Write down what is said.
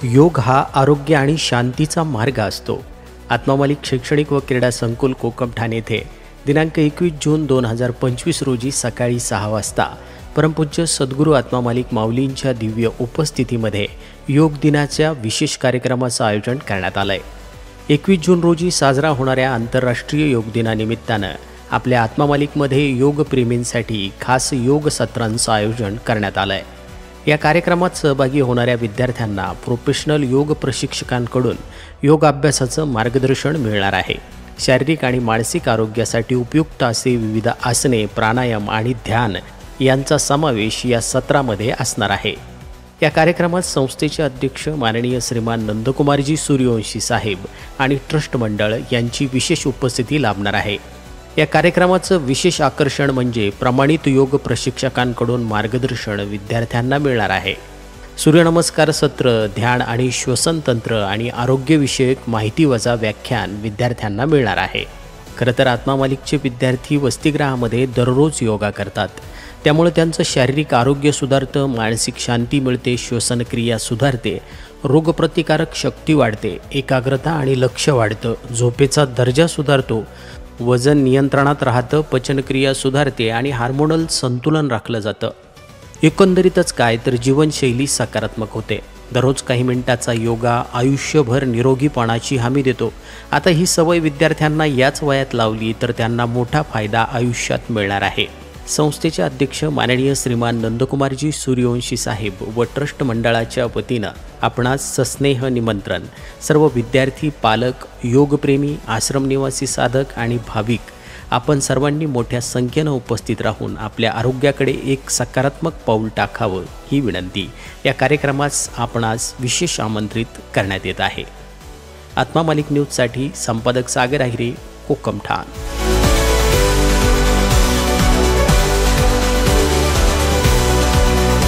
योग हा आरोग्य आणि शांतीचा मार्ग असतो. आत्मा मालिक शैक्षणिक व क्रीडा संकुल कोकम ठाणे येथे दिनांक 21 जून 2025 रोजी सकाळी 6 वाजता परमपूज्य सद्गुरू आत्मा मालिक माऊलींच्या दिव्य उपस्थितीमध्ये योग दिनाच्या विशेष कार्यक्रमाचं आयोजन करण्यात आलं आहे. 21 जून रोजी साजरा होणाऱ्या आंतरराष्ट्रीय योग दिनानिमित्तानं आपल्या आत्मा मालिकमध्ये योगप्रेमींसाठी खास योग सत्रांचं आयोजन करण्यात आलं आहे. या कार्यक्रमात सहभागी होणाऱ्या विद्यार्थ्यांना प्रोफेशनल योग प्रशिक्षकांकडून योग अभ्यासाचं मार्गदर्शन मिळणार आहे. शारीरिक आणि मानसिक आरोग्यासाठी उपयुक्त असे विविध आसने, प्राणायाम आणि ध्यान यांचा समावेश या सत्रामध्ये असणार आहे. या कार्यक्रमात संस्थेचे अध्यक्ष माननीय श्रीमान नंदकुमारजी सूर्यवंशी साहेब आणि ट्रस्ट मंडळ यांची विशेष उपस्थिती लाभणार आहे. या कार्यक्रमाचं विशेष आकर्षण म्हणजे प्रमाणित योग प्रशिक्षकांकडून मार्गदर्शन विद्यार्थ्यांना मिळणार आहे. सूर्यनमस्कार सत्र, ध्यान आणि श्वसन तंत्र आणि आरोग्यविषयक माहितीवजा व्याख्यान विद्यार्थ्यांना मिळणार आहे. खरं तर आत्मा मालिकचे विद्यार्थी वसतिगृहामध्ये दररोज योगा करतात. त्यामुळे त्यांचं शारीरिक आरोग्य सुधारतं, मानसिक शांती मिळते, श्वसनक्रिया सुधारते, रोगप्रतिकारक शक्ती वाढते, एकाग्रता आणि लक्ष वाढतं, झोपेचा दर्जा सुधारतो, वजन नियंत्रणात राहतं, पचनक्रिया सुधारते आणि हार्मोनल संतुलन राखलं जातं. एकंदरीतच काय तर जीवनशैली सकारात्मक होते. दररोज काही मिनिटाचा योगा आयुष्यभर निरोगीपणाची हमी देतो. आता ही सवय विद्यार्थ्यांना याच वयात लावली तर त्यांना मोठा फायदा आयुष्यात मिळणार आहे. संस्थेचे अध्यक्ष माननीय श्रीमान नंदकुमारजी सूर्यवंशी साहेब व ट्रस्ट मंडळाच्या वतीनं आपणास सस्नेह निमंत्रण. सर्व विद्यार्थी, पालक, योगप्रेमी, आश्रमनिवासी साधक आणि भाविक आपण सर्वांनी मोठ्या संख्येनं उपस्थित राहून आपल्या आरोग्याकडे एक सकारात्मक पाऊल टाकावं ही विनंती या कार्यक्रमास आपणास विशेष आमंत्रित करण्यात येत आहे. आत्मा मालिक न्यूजसाठी संपादक सागर आहिरे, कोकम ठाणे.